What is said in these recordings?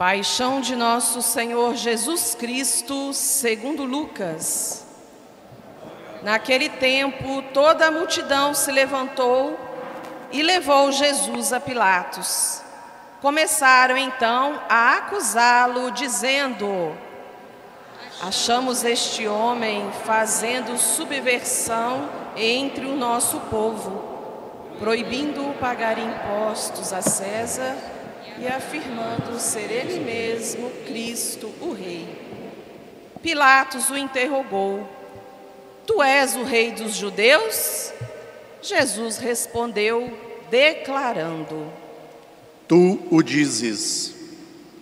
Paixão de nosso Senhor Jesus Cristo, segundo Lucas. Naquele tempo, toda a multidão se levantou e levou Jesus a Pilatos. Começaram então a acusá-lo, dizendo: achamos este homem fazendo subversão entre o nosso povo, proibindo pagar impostos a César e afirmando ser ele mesmo Cristo, o Rei. Pilatos o interrogou: tu és o Rei dos judeus? Jesus respondeu, declarando: tu o dizes.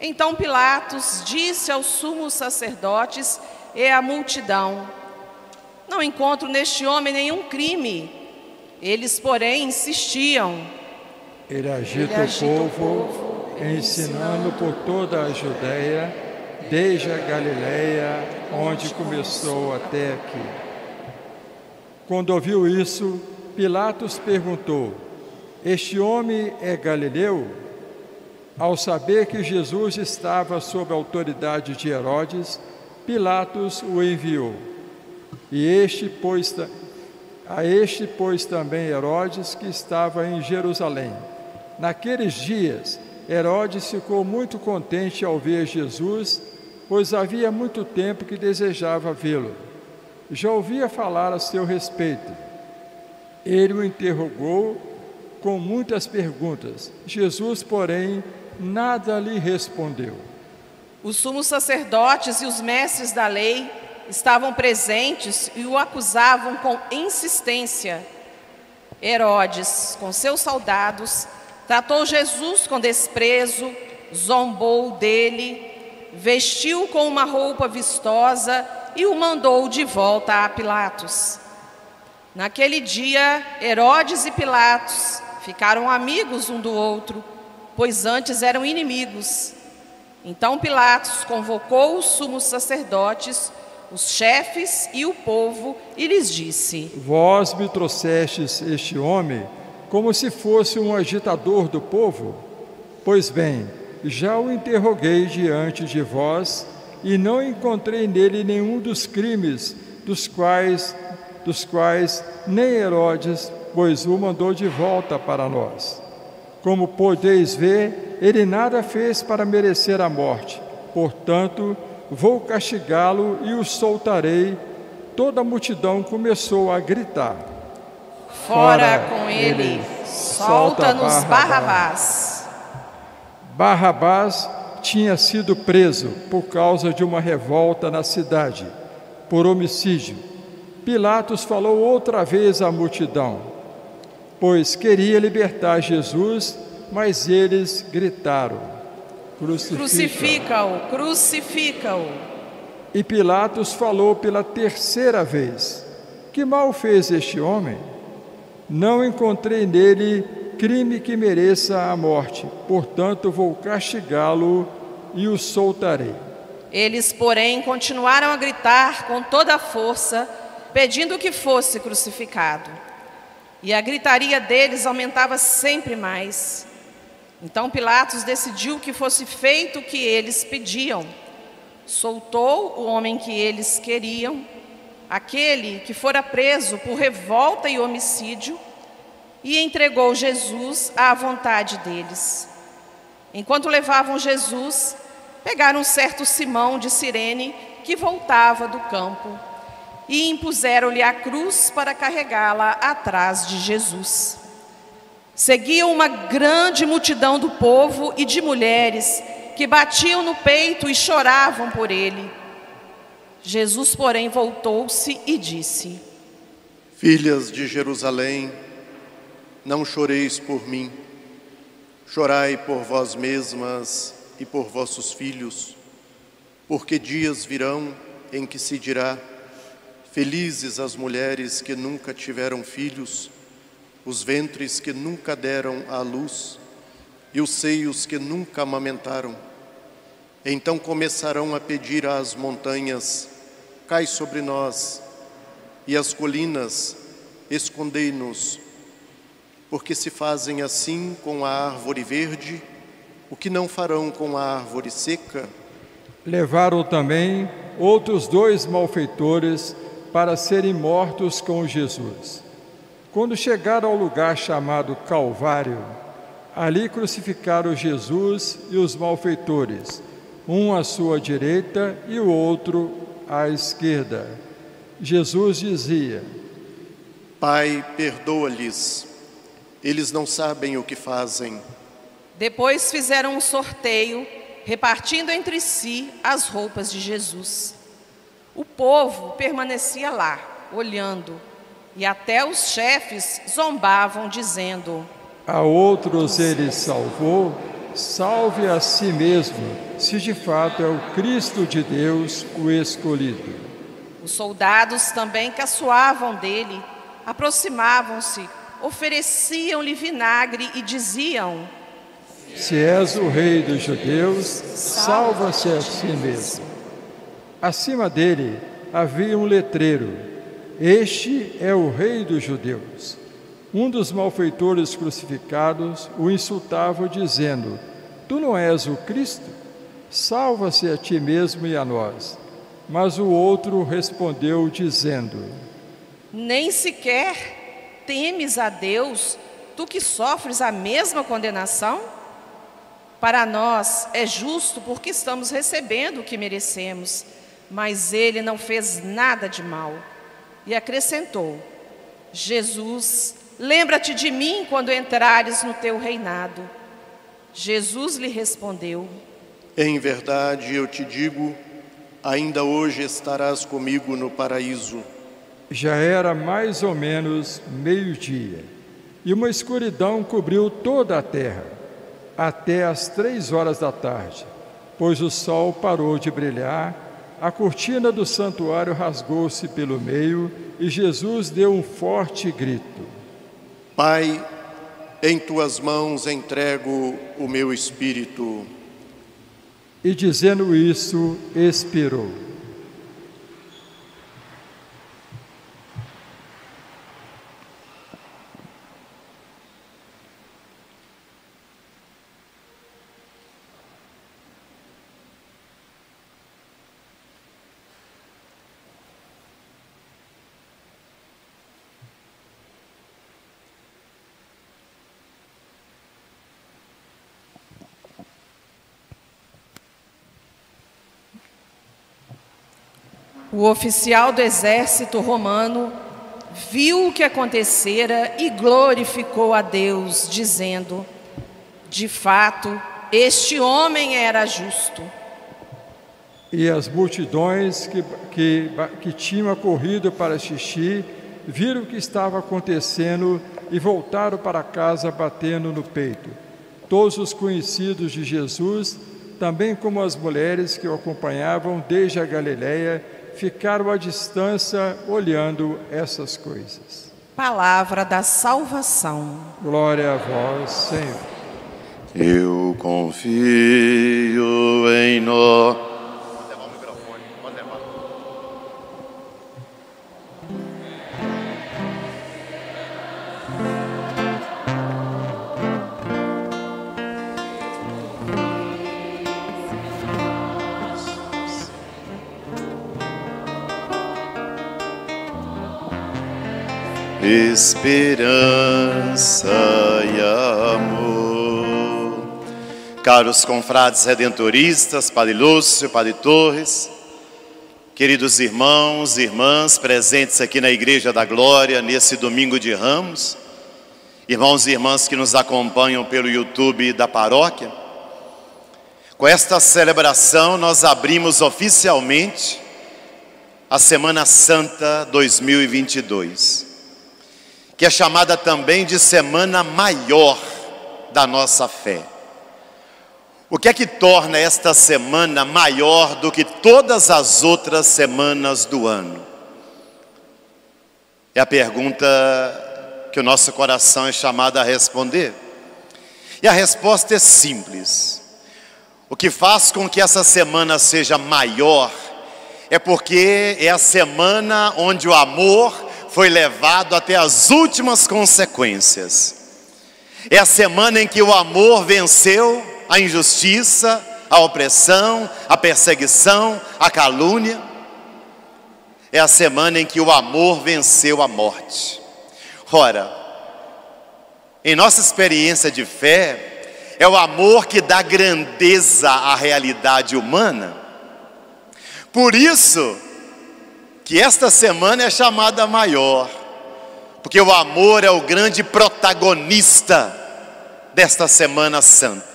Então Pilatos disse aos sumos sacerdotes e à multidão: não encontro neste homem nenhum crime. Eles, porém, insistiam: Ele agita o povo, ensinando por toda a Judéia, desde a Galileia, onde começou até aqui. Quando ouviu isso, Pilatos perguntou: este homem é galileu? Ao saber que Jesus estava sob a autoridade de Herodes, Pilatos o enviou. A este pôs também Herodes, que estava em Jerusalém. Naqueles dias, Herodes ficou muito contente ao ver Jesus, pois havia muito tempo que desejava vê-lo. Já ouvia falar a seu respeito. Ele o interrogou com muitas perguntas. Jesus, porém, nada lhe respondeu. Os sumos sacerdotes e os mestres da lei estavam presentes e o acusavam com insistência. Herodes, com seus soldados, tratou Jesus com desprezo, zombou dele, vestiu com uma roupa vistosa e o mandou de volta a Pilatos. Naquele dia, Herodes e Pilatos ficaram amigos um do outro, pois antes eram inimigos. Então Pilatos convocou os sumos sacerdotes, os chefes e o povo, e lhes disse: vós me trouxestes este homem como se fosse um agitador do povo? Pois bem, já o interroguei diante de vós e não encontrei nele nenhum dos crimes dos quais nem Herodes, pois o mandou de volta para nós. Como podeis ver, ele nada fez para merecer a morte. Portanto, vou castigá-lo e o soltarei. Toda a multidão começou a gritar: fora com ele, solta-nos Barrabás. Barrabás tinha sido preso por causa de uma revolta na cidade, por homicídio. Pilatos falou outra vez à multidão, pois queria libertar Jesus, mas eles gritaram: crucifica-o, crucifica-o. E Pilatos falou pela terceira vez: que mal fez este homem? Não encontrei nele crime que mereça a morte, portanto vou castigá-lo e o soltarei. Eles, porém, continuaram a gritar com toda a força, pedindo que fosse crucificado. E a gritaria deles aumentava sempre mais. Então Pilatos decidiu que fosse feito o que eles pediam. Soltou o homem que eles queriam, aquele que fora preso por revolta e homicídio, e entregou Jesus à vontade deles. Enquanto levavam Jesus, pegaram um certo Simão de Cirene, que voltava do campo, e impuseram-lhe a cruz para carregá-la atrás de Jesus. Seguia uma grande multidão do povo e de mulheres que batiam no peito e choravam por ele. Jesus, porém, voltou-se e disse: filhas de Jerusalém, não choreis por mim, chorai por vós mesmas e por vossos filhos, porque dias virão em que se dirá: felizes as mulheres que nunca tiveram filhos, os ventres que nunca deram à luz e os seios que nunca amamentaram. Então começarão a pedir às montanhas: cai sobre nós, e às colinas: escondei-nos, porque se fazem assim com a árvore verde o que não farão com a árvore seca? Levaram também outros 2 malfeitores para serem mortos com Jesus. Quando chegaram ao lugar chamado Calvário, ali crucificaram Jesus e os malfeitores, um à sua direita e o outro à esquerda. Jesus dizia: Pai, perdoa-lhes, eles não sabem o que fazem. Depois fizeram um sorteio, repartindo entre si as roupas de Jesus. O povo permanecia lá, olhando, e até os chefes zombavam, dizendo: A outros ele salvou, salve a si mesmo, se de fato é o Cristo de Deus, o escolhido. Os soldados também caçoavam dele, aproximavam-se, ofereciam-lhe vinagre e diziam: Se és o rei dos judeus, salva-se a si mesmo. Acima dele havia um letreiro: Este é o rei dos judeus. Um dos malfeitores crucificados o insultava, dizendo: Tu não és o Cristo? Salva-se a ti mesmo e a nós. Mas o outro respondeu, dizendo: Nem sequer temes a Deus, tu que sofres a mesma condenação? Para nós é justo porque estamos recebendo o que merecemos, mas ele não fez nada de mal. E acrescentou: Jesus, lembra-te de mim quando entrares no teu reinado. Jesus lhe respondeu: Em verdade eu te digo, ainda hoje estarás comigo no paraíso. Já era mais ou menos meio-dia, e uma escuridão cobriu toda a terra, até às 3 horas da tarde, pois o sol parou de brilhar, a cortina do santuário rasgou-se pelo meio e Jesus deu um forte grito: Pai, em tuas mãos entrego o meu espírito. E dizendo isso, expirou. O oficial do exército romano viu o que acontecera e glorificou a Deus, dizendo: De fato, este homem era justo. E as multidões que tinham corrido para assistir viram o que estava acontecendo e voltaram para casa batendo no peito. Todos os conhecidos de Jesus, também como as mulheres que o acompanhavam desde a Galileia, ficaram à distância olhando essas coisas. Palavra da salvação. Glória a vós, Senhor. Eu confio em nós. Pode levar o microfone, pode levar. Esperança e amor. Caros confrades redentoristas, Padre Lúcio, Padre Torres, queridos irmãos e irmãs presentes aqui na Igreja da Glória nesse domingo de Ramos, irmãos e irmãs que nos acompanham pelo YouTube da paróquia, com esta celebração nós abrimos oficialmente a Semana Santa 2022. Que é chamada também de Semana Maior da nossa fé. O que é que torna esta semana maior do que todas as outras semanas do ano? É a pergunta que o nosso coração é chamado a responder. E a resposta é simples. O que faz com que essa semana seja maior é porque é a semana onde o amor foi levado até as últimas consequências. É a semana em que o amor venceu a injustiça, a opressão, a perseguição, a calúnia. É a semana em que o amor venceu a morte. Ora, em nossa experiência de fé, é o amor que dá grandeza à realidade humana. Por isso que esta semana é chamada maior, porque o amor é o grande protagonista desta Semana Santa.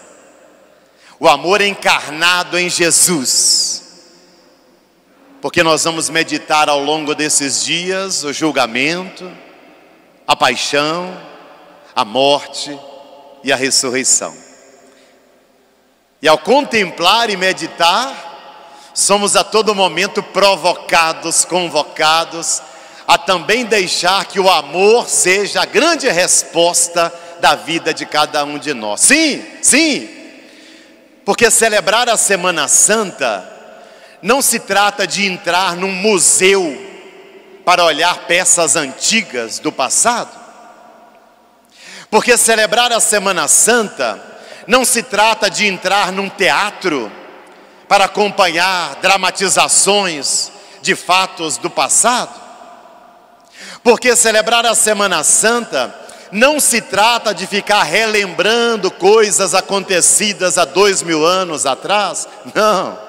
O amor é encarnado em Jesus. Porque nós vamos meditar ao longo desses dias o julgamento, a paixão, a morte e a ressurreição. E ao contemplar e meditar, somos a todo momento provocados, convocados a também deixar que o amor seja a grande resposta da vida de cada um de nós. Sim, sim, porque celebrar a Semana Santa não se trata de entrar num museu para olhar peças antigas do passado. Porque celebrar a Semana Santa não se trata de entrar num teatro para acompanhar dramatizações de fatos do passado. Porque celebrar a Semana Santa não se trata de ficar relembrando coisas acontecidas há 2000 anos atrás. Não.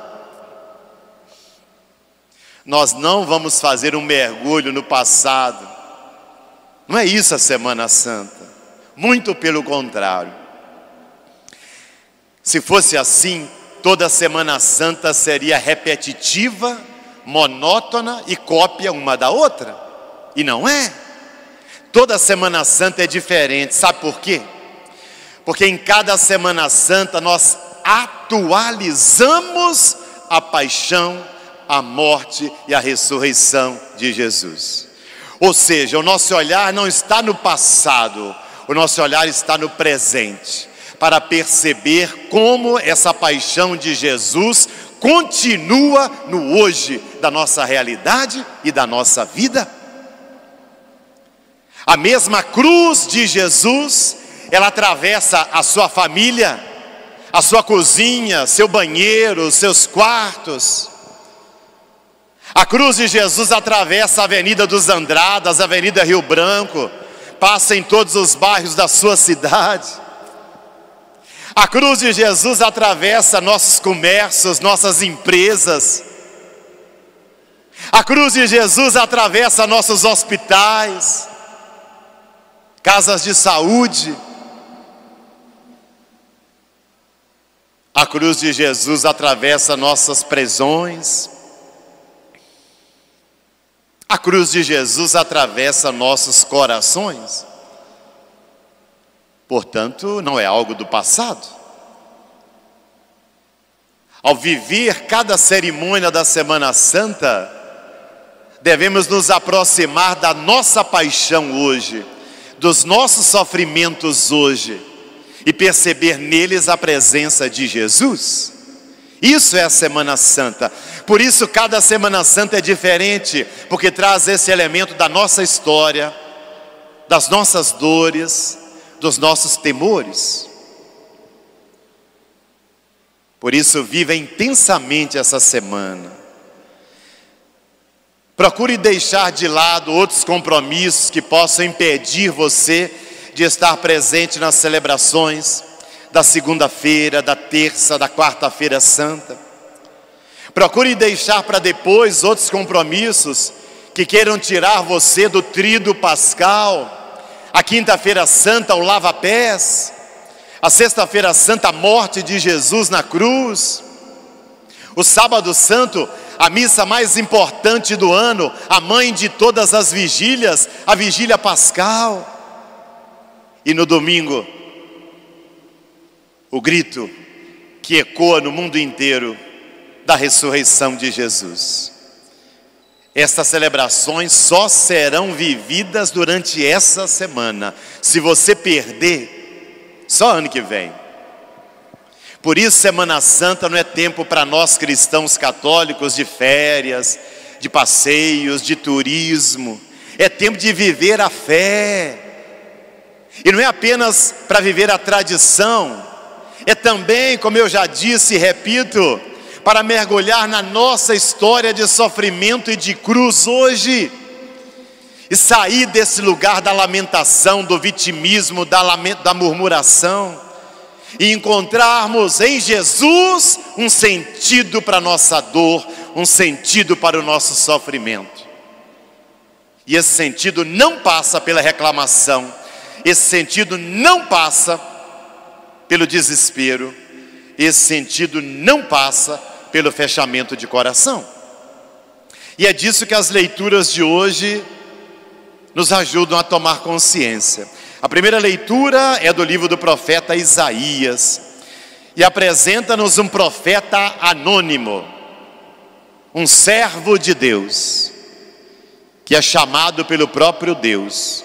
Nós não vamos fazer um mergulho no passado. Não é isso a Semana Santa. Muito pelo contrário. Se fosse assim, toda Semana Santa seria repetitiva, monótona e cópia uma da outra. E não é. Toda Semana Santa é diferente. Sabe por quê? Porque em cada Semana Santa nós atualizamos a paixão, a morte e a ressurreição de Jesus. Ou seja, o nosso olhar não está no passado, o nosso olhar está no presente, para perceber como essa paixão de Jesus continua no hoje da nossa realidade e da nossa vida. A mesma cruz de Jesus, ela atravessa a sua família, a sua cozinha, seu banheiro, seus quartos. A cruz de Jesus atravessa a Avenida dos Andradas, a Avenida Rio Branco, passa em todos os bairros da sua cidade. A cruz de Jesus atravessa nossos comércios, nossas empresas. A cruz de Jesus atravessa nossos hospitais, casas de saúde. A cruz de Jesus atravessa nossas prisões. A cruz de Jesus atravessa nossos corações. Portanto, não é algo do passado. Ao viver cada cerimônia da Semana Santa, devemos nos aproximar da nossa paixão hoje, dos nossos sofrimentos hoje, e perceber neles a presença de Jesus. Isso é a Semana Santa. Por isso cada Semana Santa é diferente, porque traz esse elemento da nossa história, das nossas dores, dos nossos temores. Por isso viva intensamente essa semana. Procure deixar de lado outros compromissos que possam impedir você de estar presente nas celebrações da segunda-feira, da terça, da quarta-feira santa. Procure deixar para depois outros compromissos que queiram tirar você do tríduo pascal. A quinta-feira santa, o lava-pés. A sexta-feira santa, a morte de Jesus na cruz. O sábado santo, a missa mais importante do ano, a mãe de todas as vigílias, a vigília pascal. E no domingo, o grito que ecoa no mundo inteiro da ressurreição de Jesus. Estas celebrações só serão vividas durante essa semana. Se você perder, só ano que vem. Por isso, Semana Santa não é tempo para nós cristãos católicos de férias, de passeios, de turismo. É tempo de viver a fé. E não é apenas para viver a tradição, é também, como eu já disse e repito, para mergulhar na nossa história de sofrimento e de cruz hoje, e sair desse lugar da lamentação, do vitimismo, da murmuração, e encontrarmos em Jesus um sentido para a nossa dor, um sentido para o nosso sofrimento. E esse sentido não passa pela reclamação, esse sentido não passa pelo desespero, esse sentido não passa pelo fechamento de coração. E é disso que as leituras de hoje nos ajudam a tomar consciência. A primeira leitura é do livro do profeta Isaías, e apresenta-nos um profeta anônimo, um servo de Deus, que é chamado pelo próprio Deus.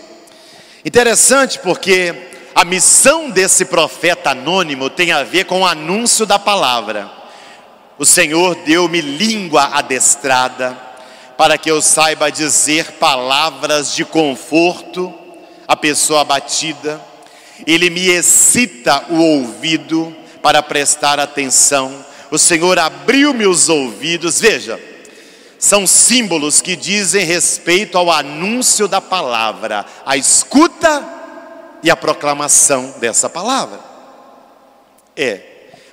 Interessante porque a missão desse profeta anônimo tem a ver com o anúncio da palavra. O Senhor deu-me língua adestrada, para que eu saiba dizer palavras de conforto à pessoa abatida. Ele me excita o ouvido para prestar atenção. O Senhor abriu-me os ouvidos. Veja, são símbolos que dizem respeito ao anúncio da palavra, a escuta e a proclamação dessa palavra.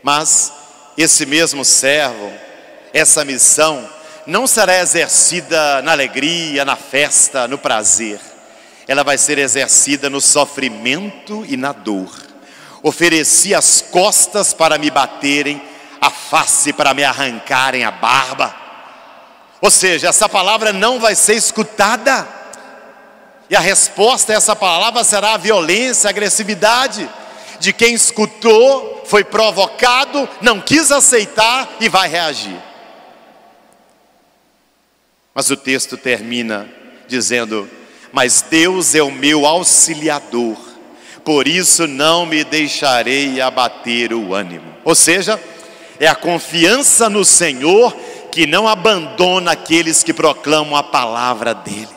Mas esse mesmo servo, essa missão, não será exercida na alegria, na festa, no prazer. Ela vai ser exercida no sofrimento e na dor. Ofereci as costas para me baterem, a face para me arrancarem a barba. Ou seja, essa palavra não vai ser escutada. E a resposta a essa palavra será a violência, a agressividade de quem escutou, foi provocado, não quis aceitar e vai reagir. Mas o texto termina dizendo: mas Deus é o meu auxiliador, por isso não me deixarei abater o ânimo. Ou seja, é a confiança no Senhor que não abandona aqueles que proclamam a palavra dele.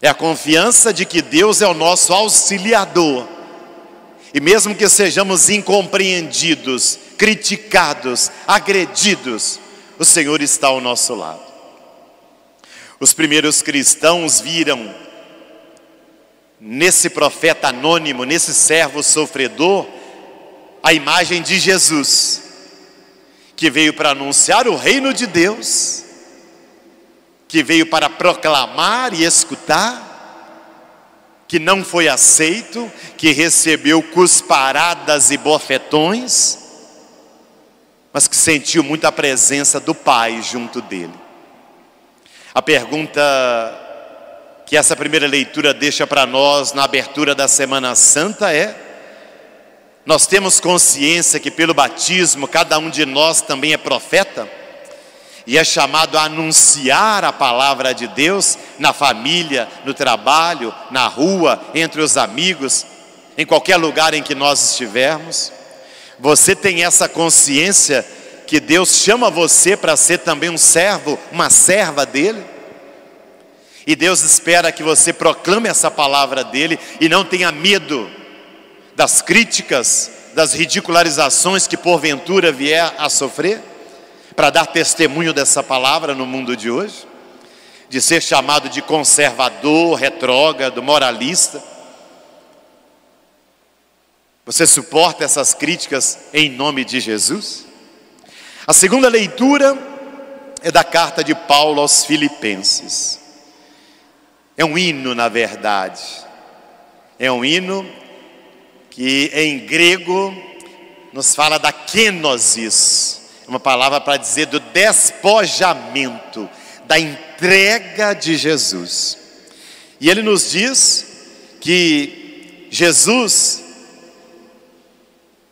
É a confiança de que Deus é o nosso auxiliador. E mesmo que sejamos incompreendidos, criticados, agredidos, o Senhor está ao nosso lado. Os primeiros cristãos viram nesse profeta anônimo, nesse servo sofredor, a imagem de Jesus, que veio para anunciar o reino de Deus, que veio para proclamar e escutar, que não foi aceito, que recebeu cusparadas e bofetões, mas que sentiu muita presença do Pai junto dele. A pergunta que essa primeira leitura deixa para nós na abertura da Semana Santa é: nós temos consciência que pelo batismo cada um de nós também é profeta? E é chamado a anunciar a palavra de Deus na família, no trabalho, na rua, entre os amigos, em qualquer lugar em que nós estivermos? Você tem essa consciência que Deus chama você para ser também um servo, uma serva dele? E Deus espera que você proclame essa palavra dele e não tenha medo das críticas, das ridicularizações que porventura vier a sofrer, para dar testemunho dessa palavra no mundo de hoje, de ser chamado de conservador, retrógrado, moralista. Você suporta essas críticas em nome de Jesus? A segunda leitura é da carta de Paulo aos Filipenses. É um hino, na verdade. É um hino que em grego nos fala da kenosis, uma palavra para dizer do despojamento, da entrega de Jesus. E ele nos diz que Jesus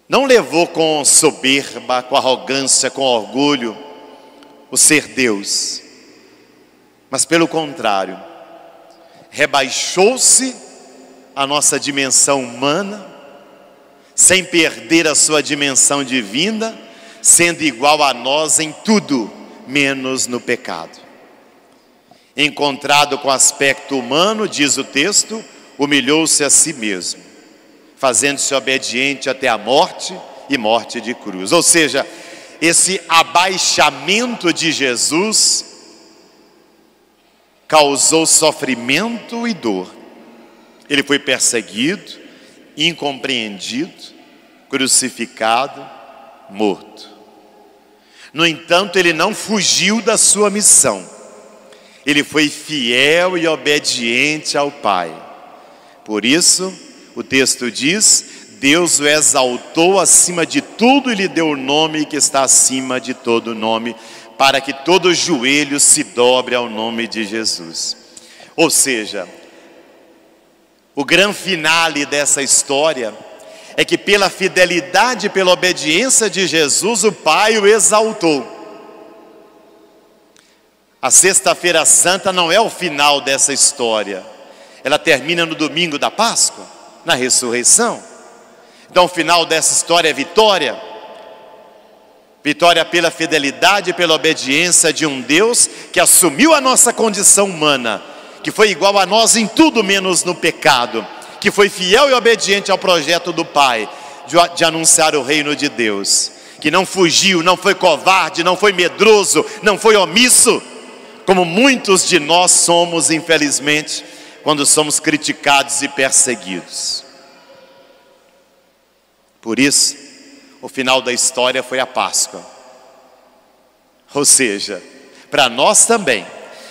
não levou com soberba, com arrogância, com orgulho o ser Deus, mas pelo contrário, rebaixou-se a nossa dimensão humana, sem perder a sua dimensão divina, sendo igual a nós em tudo, menos no pecado. Encontrado com aspecto humano, diz o texto, humilhou-se a si mesmo, fazendo-se obediente até a morte e morte de cruz. Ou seja, esse abaixamento de Jesus causou sofrimento e dor. Ele foi perseguido, incompreendido, crucificado, morto. No entanto, ele não fugiu da sua missão. Ele foi fiel e obediente ao Pai. Por isso, o texto diz: Deus o exaltou acima de tudo e lhe deu o nome que está acima de todo nome, para que todo joelho se dobre ao nome de Jesus. Ou seja, o grande finale dessa história é que pela fidelidade e pela obediência de Jesus, o Pai o exaltou. A Sexta-feira Santa não é o final dessa história. Ela termina no domingo da Páscoa, na ressurreição. Então o final dessa história é vitória. Vitória pela fidelidade e pela obediência de um Deus que assumiu a nossa condição humana, que foi igual a nós em tudo menos no pecado, que foi fiel e obediente ao projeto do Pai de anunciar o reino de Deus, que não fugiu, não foi covarde, não foi medroso, não foi omisso, como muitos de nós somos, infelizmente, quando somos criticados e perseguidos. Por isso, o final da história foi a Páscoa. Ou seja, para nós também,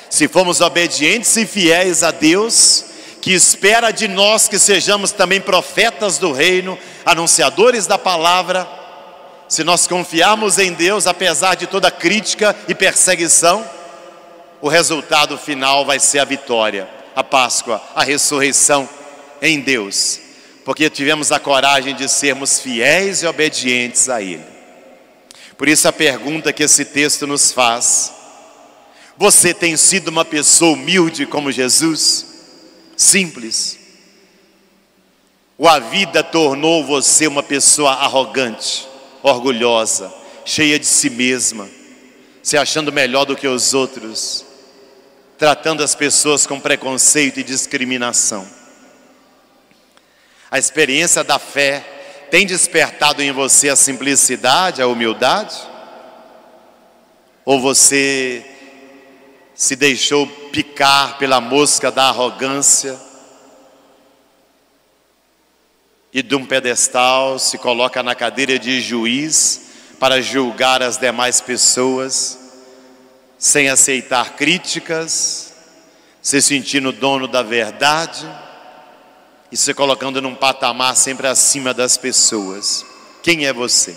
se formos obedientes e fiéis a Deus, que espera de nós que sejamos também profetas do reino, anunciadores da palavra, se nós confiarmos em Deus, apesar de toda crítica e perseguição, o resultado final vai ser a vitória, a Páscoa, a ressurreição em Deus, porque tivemos a coragem de sermos fiéis e obedientes a Ele. Por isso a pergunta que esse texto nos faz: você tem sido uma pessoa humilde como Jesus? Simples? Ou a vida tornou você uma pessoa arrogante, orgulhosa, cheia de si mesma, se achando melhor do que os outros, tratando as pessoas com preconceito e discriminação? A experiência da fé tem despertado em você a simplicidade, a humildade? Ou você se deixou picar pela mosca da arrogância e de um pedestal se coloca na cadeira de juiz para julgar as demais pessoas, sem aceitar críticas, se sentindo dono da verdade e se colocando num patamar sempre acima das pessoas? Quem é você?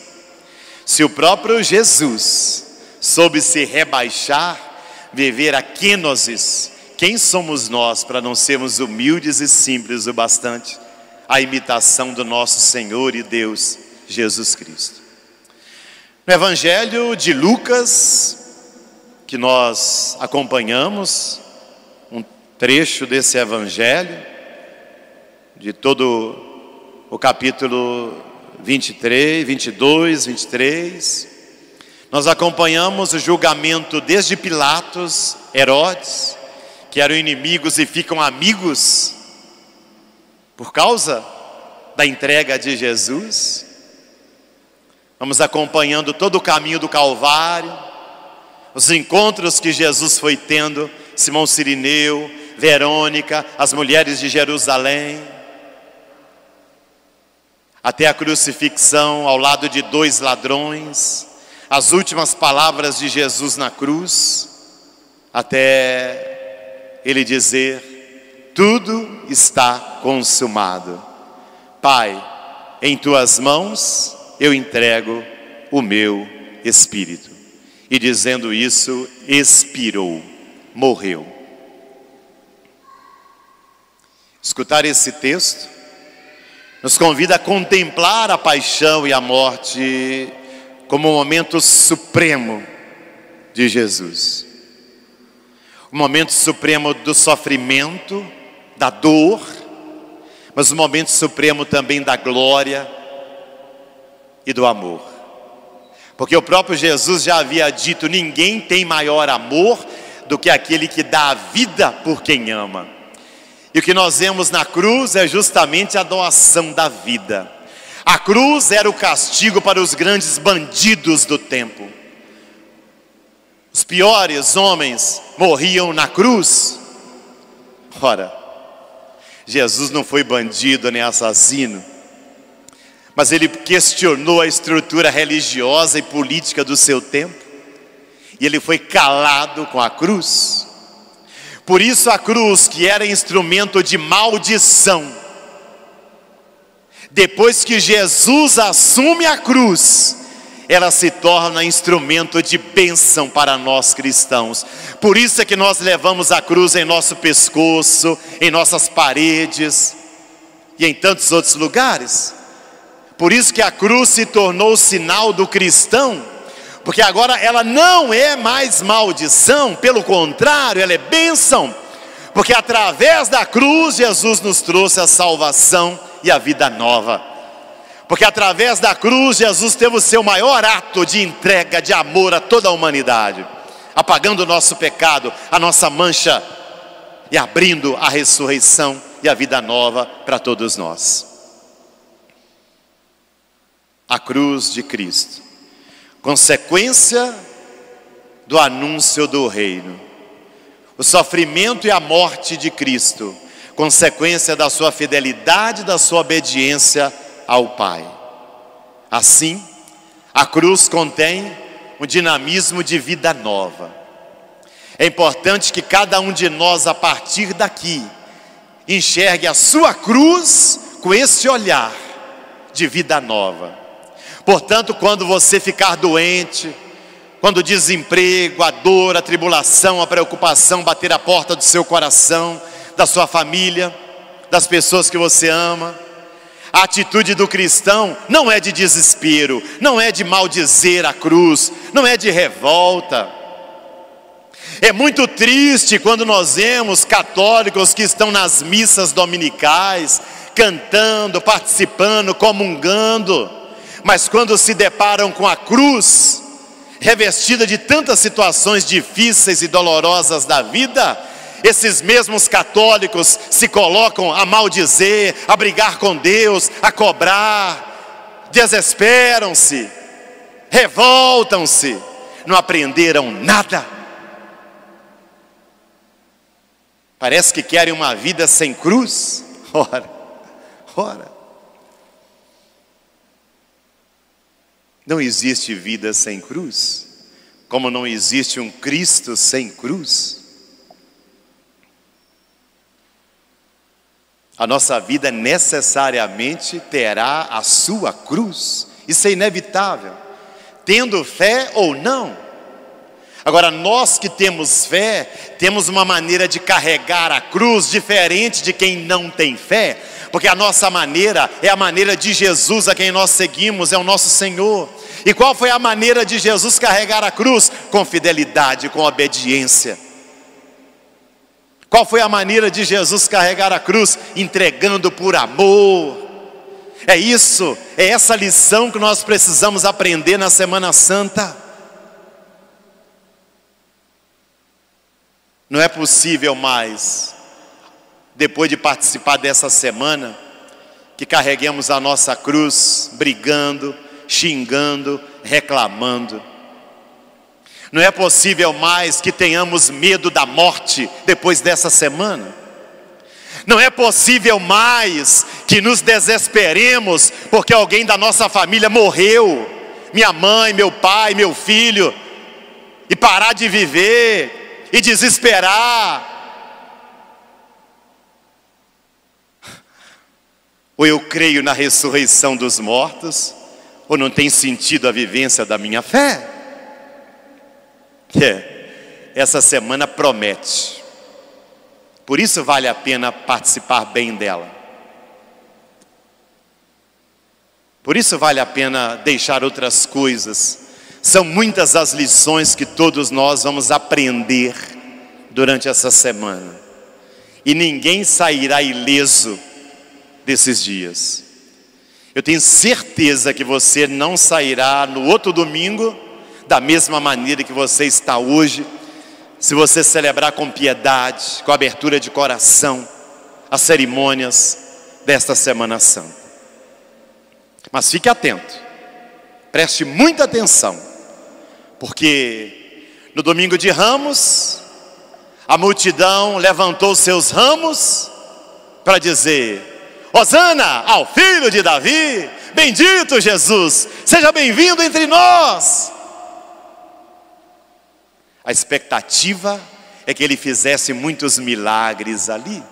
Se o próprio Jesus soube se rebaixar, viver a kenosis, quem somos nós para não sermos humildes e simples o bastante à imitação do nosso Senhor e Deus Jesus Cristo? No Evangelho de Lucas, que nós acompanhamos, um trecho desse Evangelho, de todo o capítulo 23, 22, 23, nós acompanhamos o julgamento desde Pilatos, Herodes, que eram inimigos e ficam amigos por causa da entrega de Jesus. Vamos acompanhando todo o caminho do Calvário, os encontros que Jesus foi tendo, Simão Cirineu, Verônica, as mulheres de Jerusalém, até a crucifixão ao lado de 2 ladrões, as últimas palavras de Jesus na cruz, até ele dizer: tudo está consumado. Pai, em tuas mãos eu entrego o meu espírito. E dizendo isso, expirou, morreu. Escutar esse texto nos convida a contemplar a paixão e a morte como um momento supremo de Jesus. O momento supremo do sofrimento, da dor, mas o momento supremo também da glória e do amor. Porque o próprio Jesus já havia dito: ninguém tem maior amor do que aquele que dá a vida por quem ama. E o que nós vemos na cruz é justamente a doação da vida. A cruz era o castigo para os grandes bandidos do tempo. Os piores homens morriam na cruz. Ora, Jesus não foi bandido nem assassino, mas ele questionou a estrutura religiosa e política do seu tempo, e ele foi calado com a cruz. Por isso a cruz, que era instrumento de maldição, depois que Jesus assume a cruz, ela se torna instrumento de bênção para nós cristãos. Por isso é que nós levamos a cruz em nosso pescoço, em nossas paredes e em tantos outros lugares. Por isso que a cruz se tornou o sinal do cristão, porque agora ela não é mais maldição, pelo contrário, ela é bênção, porque através da cruz Jesus nos trouxe a salvação e a vida nova. Porque através da cruz Jesus teve o seu maior ato de entrega, de amor a toda a humanidade, apagando o nosso pecado, a nossa mancha, e abrindo a ressurreição e a vida nova para todos nós. A cruz de Cristo, consequência do anúncio do reino. O sofrimento e a morte de Cristo, consequência da sua fidelidade, da sua obediência ao Pai. Assim, a cruz contém um dinamismo de vida nova. É importante que cada um de nós, a partir daqui, enxergue a sua cruz com esse olhar de vida nova. Portanto, quando você ficar doente, quando o desemprego, a dor, a tribulação, a preocupação bater a porta do seu coração, da sua família, das pessoas que você ama, a atitude do cristão não é de desespero, não é de maldizer a cruz, não é de revolta. É muito triste quando nós vemos católicos que estão nas missas dominicais, cantando, participando, comungando, mas quando se deparam com a cruz, revestida de tantas situações difíceis e dolorosas da vida, esses mesmos católicos se colocam a maldizer, a brigar com Deus, a cobrar, desesperam-se, revoltam-se, não aprenderam nada. Parece que querem uma vida sem cruz. Ora. Não existe vida sem cruz, como não existe um Cristo sem cruz. A nossa vida necessariamente terá a sua cruz. Isso é inevitável, tendo fé ou não. Agora, nós que temos fé, temos uma maneira de carregar a cruz diferente de quem não tem fé, porque a nossa maneira é a maneira de Jesus, a quem nós seguimos, é o nosso Senhor. E qual foi a maneira de Jesus carregar a cruz? Com fidelidade, com obediência. Qual foi a maneira de Jesus carregar a cruz? Entregando por amor. É isso, é essa lição que nós precisamos aprender na Semana Santa. Não é possível mais, depois de participar dessa semana, que carreguemos a nossa cruz brigando, xingando, reclamando. Não é possível mais que tenhamos medo da morte depois dessa semana. Não é possível mais que nos desesperemos porque alguém da nossa família morreu, minha mãe, meu pai, meu filho, e parar de viver e desesperar. Ou eu creio na ressurreição dos mortos, ou não tem sentido a vivência da minha fé. Essa semana promete. Por isso vale a pena participar bem dela. Por isso vale a pena deixar outras coisas. São muitas as lições que todos nós vamos aprender durante essa semana. E ninguém sairá ileso desses dias. Eu tenho certeza que você não sairá no outro domingo da mesma maneira que você está hoje, se você celebrar com piedade, com abertura de coração, as cerimônias desta Semana Santa. Mas fique atento, preste muita atenção, porque no domingo de Ramos, a multidão levantou seus ramos para dizer: Hosana ao filho de Davi, bendito Jesus, seja bem-vindo entre nós. A expectativa é que ele fizesse muitos milagres ali.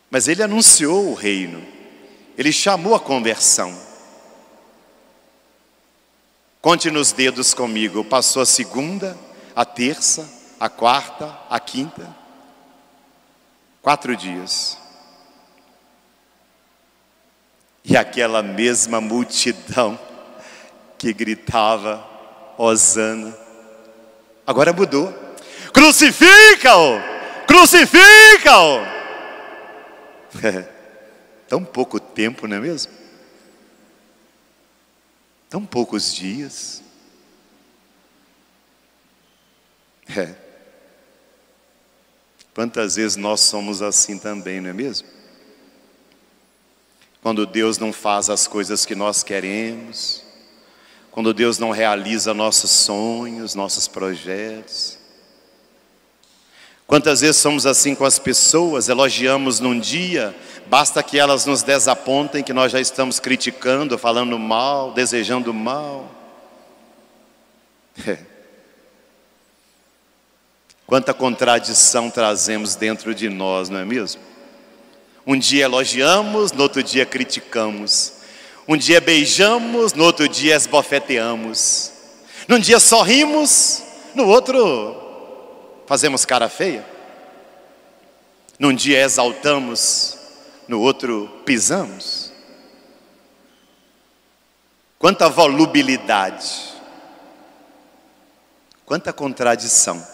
Mas ele anunciou o reino, ele chamou a conversão. Conte nos dedos comigo, passou a segunda, a terça, a quarta, a quinta, 4 dias. E aquela mesma multidão que gritava Hosana, agora mudou: crucifica-o! Crucifica-o! Tão pouco tempo, não é mesmo? Tão poucos dias. Quantas vezes nós somos assim também, não é mesmo? Quando Deus não faz as coisas que nós queremos, quando Deus não realiza nossos sonhos, nossos projetos. Quantas vezes somos assim com as pessoas, elogiamos num dia, basta que elas nos desapontem, que nós já estamos criticando, falando mal, desejando mal. Quanta contradição trazemos dentro de nós, não é mesmo? Um dia elogiamos, no outro dia criticamos. Um dia beijamos, no outro dia esbofeteamos. Num dia sorrimos, no outro fazemos cara feia. Num dia exaltamos, no outro pisamos. Quanta volubilidade, quanta contradição.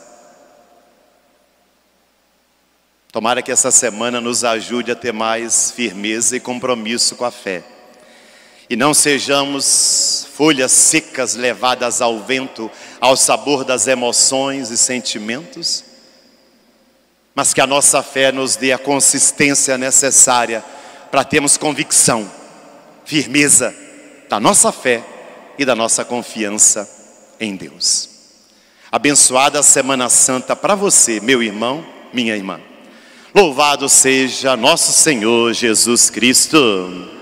Tomara que essa semana nos ajude a ter mais firmeza e compromisso com a fé. E não sejamos folhas secas levadas ao vento, ao sabor das emoções e sentimentos, mas que a nossa fé nos dê a consistência necessária para termos convicção, firmeza da nossa fé e da nossa confiança em Deus. Abençoada Semana Santa para você, meu irmão, minha irmã. Louvado seja nosso Senhor Jesus Cristo.